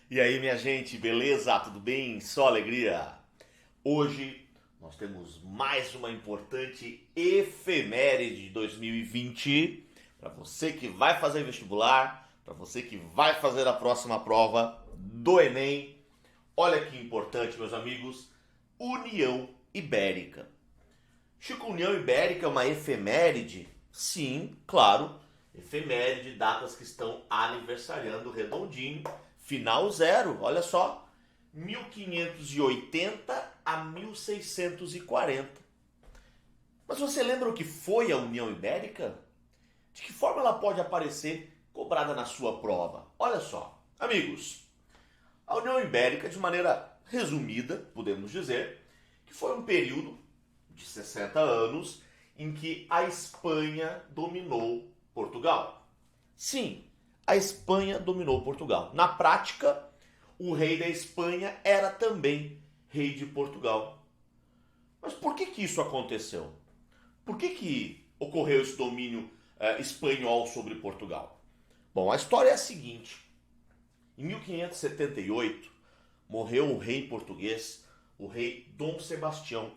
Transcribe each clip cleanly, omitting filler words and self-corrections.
E aí, minha gente, beleza? Tudo bem? Só alegria? Hoje nós temos mais uma importante efeméride de 2020 para você que vai fazer vestibular, para você que vai fazer a próxima prova do Enem. Olha que importante, meus amigos, União Ibérica. Chico, União Ibérica é uma efeméride? Sim, claro. Efeméride, datas que estão aniversariando redondinho. Final zero, olha só. 1580 a 1640. Mas você lembra o que foi a União Ibérica? De que forma ela pode aparecer cobrada na sua prova? Olha só, amigos. A União Ibérica, de maneira resumida, podemos dizer, que foi um período de 60 anos em que a Espanha dominou Portugal. Sim, a Espanha dominou Portugal. Na prática, o rei da Espanha era também rei de Portugal. Mas por que isso aconteceu? Por que ocorreu esse domínio espanhol sobre Portugal? Bom, a história é a seguinte. Em 1578, morreu o rei português, o rei Dom Sebastião.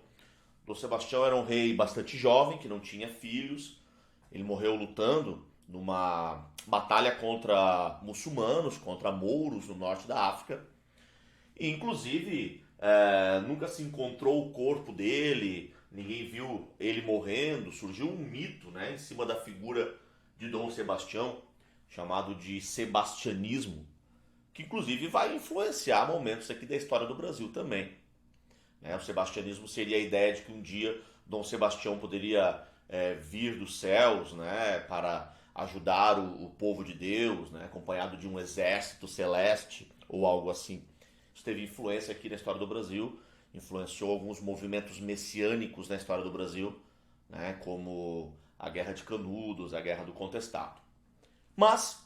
Dom Sebastião era um rei bastante jovem, que não tinha filhos. Ele morreu lutando numa batalha contra muçulmanos, contra mouros no norte da África. E, inclusive, nunca se encontrou o corpo dele, ninguém viu ele morrendo. Surgiu um mito, né, em cima da figura de Dom Sebastião, chamado de sebastianismo, que inclusive vai influenciar momentos aqui da história do Brasil também. O sebastianismo seria a ideia de que um dia Dom Sebastião poderia vir dos céus, né, para ajudar o povo de Deus, né, acompanhado de um exército celeste ou algo assim. Isso teve influência aqui na história do Brasil, influenciou alguns movimentos messiânicos na história do Brasil, né, como a Guerra de Canudos, a Guerra do Contestado. Mas,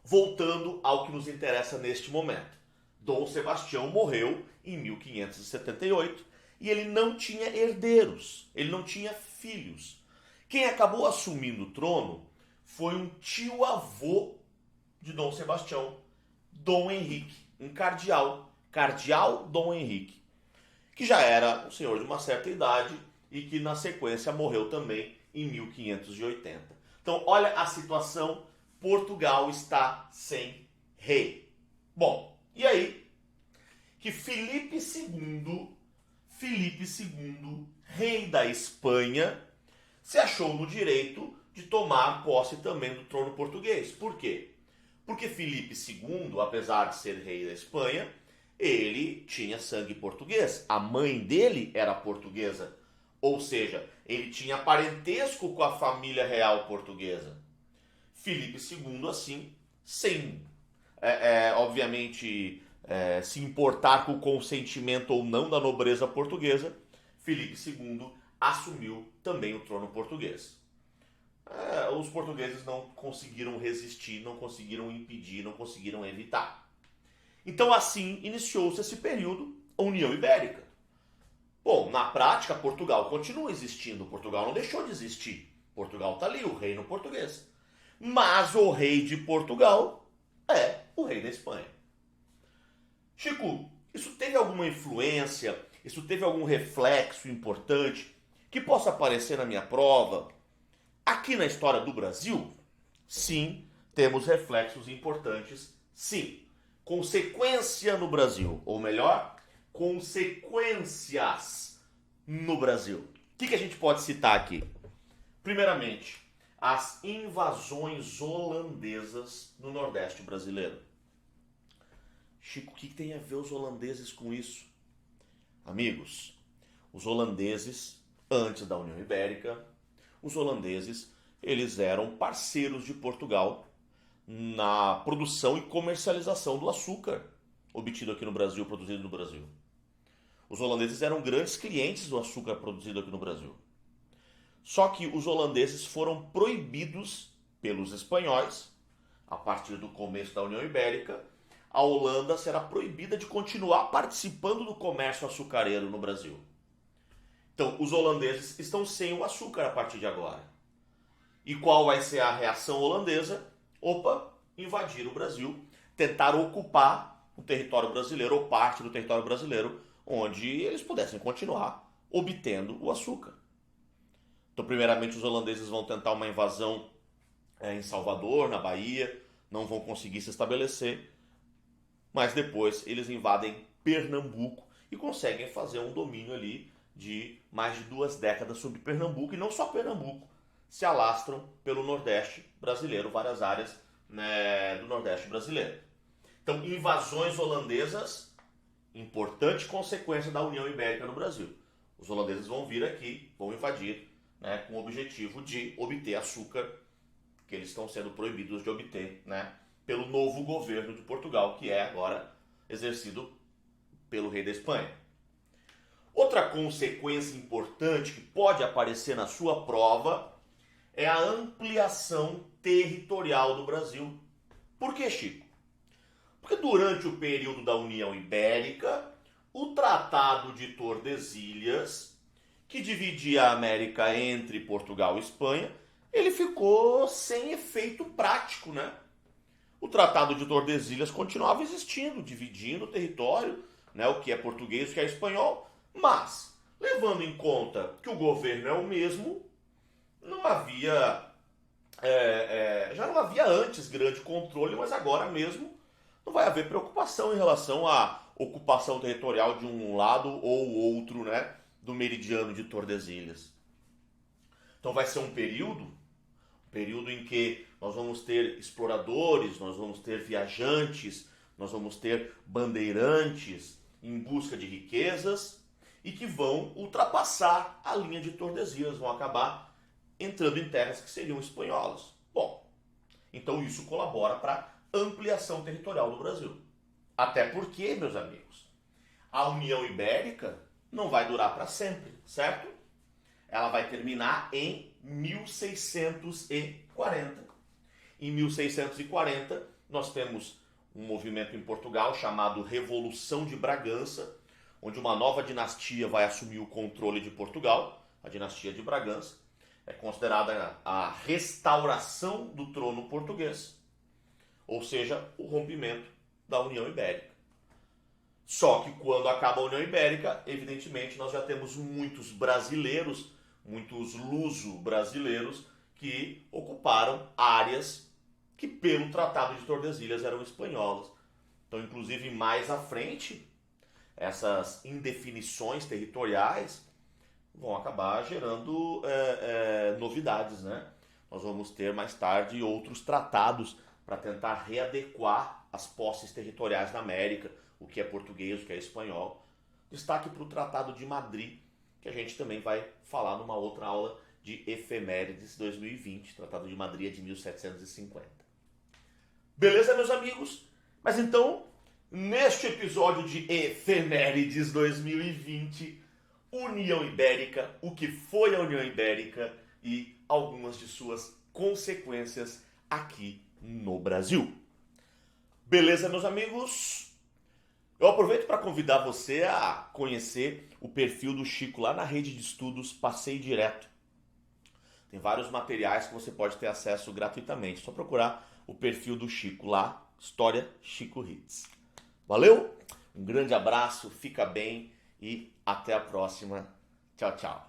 voltando ao que nos interessa neste momento. Dom Sebastião morreu em 1578 e ele não tinha herdeiros, ele não tinha filhos. Quem acabou assumindo o trono foi um tio-avô de Dom Sebastião, Dom Henrique, um cardeal, Cardeal Dom Henrique, que já era um senhor de uma certa idade e que na sequência morreu também em 1580. Então, olha a situação. Portugal está sem rei. Bom, e aí que Filipe II, rei da Espanha, se achou no direito de tomar posse também do trono português. Por quê? Porque Filipe II, apesar de ser rei da Espanha, ele tinha sangue português. A mãe dele era portuguesa. Ou seja, ele tinha parentesco com a família real portuguesa. Filipe II, assim, sem, obviamente, se importar com o consentimento ou não da nobreza portuguesa, Filipe II assumiu também o trono português. Os portugueses não conseguiram resistir, não conseguiram impedir, não conseguiram evitar. Então, assim, iniciou-se esse período, a União Ibérica. Bom, na prática, Portugal continua existindo, Portugal não deixou de existir. Portugal está ali, o reino português. Mas o rei de Portugal é o rei da Espanha. Chico, isso teve alguma influência, isso teve algum reflexo importante que possa aparecer na minha prova? Aqui na história do Brasil, sim, temos reflexos importantes, sim. Consequência no Brasil, ou melhor, consequências no Brasil. O que a gente pode citar aqui? Primeiramente, as invasões holandesas no Nordeste brasileiro. Chico, o que tem a ver os holandeses com isso? Amigos, os holandeses, antes da União Ibérica, os holandeses, eles eram parceiros de Portugal na produção e comercialização do açúcar obtido aqui no Brasil, produzido no Brasil. Os holandeses eram grandes clientes do açúcar produzido aqui no Brasil. Só que os holandeses foram proibidos pelos espanhóis, a partir do começo da União Ibérica, a Holanda será proibida de continuar participando do comércio açucareiro no Brasil. Então, os holandeses estão sem o açúcar a partir de agora. E qual vai ser a reação holandesa? Opa, invadir o Brasil, tentar ocupar o território brasileiro ou parte do território brasileiro, onde eles pudessem continuar obtendo o açúcar. Então, primeiramente, os holandeses vão tentar uma invasão em Salvador, na Bahia, não vão conseguir se estabelecer, mas depois eles invadem Pernambuco e conseguem fazer um domínio ali de mais de 2 décadas sobre Pernambuco, e não só Pernambuco, se alastram pelo Nordeste brasileiro, várias áreas, né, do Nordeste brasileiro. Então, invasões holandesas, importante consequência da União Ibérica no Brasil. Os holandeses vão vir aqui, vão invadir, né, com o objetivo de obter açúcar, que eles estão sendo proibidos de obter, né, pelo novo governo de Portugal, que é agora exercido pelo rei da Espanha. Outra consequência importante que pode aparecer na sua prova é a ampliação territorial do Brasil. Por que, Chico? Porque durante o período da União Ibérica, o Tratado de Tordesilhas, que dividia a América entre Portugal e Espanha, ele ficou sem efeito prático, né? O Tratado de Tordesilhas continuava existindo, dividindo o território, né, o que é português, o que é espanhol, mas, levando em conta que o governo é o mesmo, não havia, já não havia antes grande controle, mas agora mesmo não vai haver preocupação em relação à ocupação territorial de um lado ou outro, né, do meridiano de Tordesilhas. Então vai ser um período em que nós vamos ter exploradores, nós vamos ter viajantes, nós vamos ter bandeirantes em busca de riquezas e que vão ultrapassar a linha de Tordesilhas, vão acabar entrando em terras que seriam espanholas. Bom, então isso colabora para a ampliação territorial do Brasil. Até porque, meus amigos, a União Ibérica não vai durar para sempre, certo? Ela vai terminar em 1640. Em 1640, nós temos um movimento em Portugal chamado Revolução de Bragança, onde uma nova dinastia vai assumir o controle de Portugal, a dinastia de Bragança. É considerada a restauração do trono português, ou seja, o rompimento da União Ibérica. Só que quando acaba a União Ibérica, evidentemente nós já temos muitos brasileiros, muitos luso-brasileiros que ocuparam áreas que pelo Tratado de Tordesilhas eram espanholas. Então, inclusive, mais à frente, essas indefinições territoriais vão acabar gerando novidades, né? Nós vamos ter mais tarde outros tratados para tentar readequar as posses territoriais na América, o que é português, o que é espanhol. Destaque para o Tratado de Madrid, que a gente também vai falar numa outra aula de Efemérides 2020. Tratado de Madrid é de 1750. Beleza, meus amigos? Mas então, neste episódio de Efemérides 2020, União Ibérica, o que foi a União Ibérica e algumas de suas consequências aqui no Brasil. Beleza, meus amigos? Eu aproveito para convidar você a conhecer o perfil do Chico lá na rede de estudos Passeio Direto. Tem vários materiais que você pode ter acesso gratuitamente. É só procurar o perfil do Chico lá, História Chico Hits. Valeu? Um grande abraço, fica bem e até a próxima. Tchau, tchau.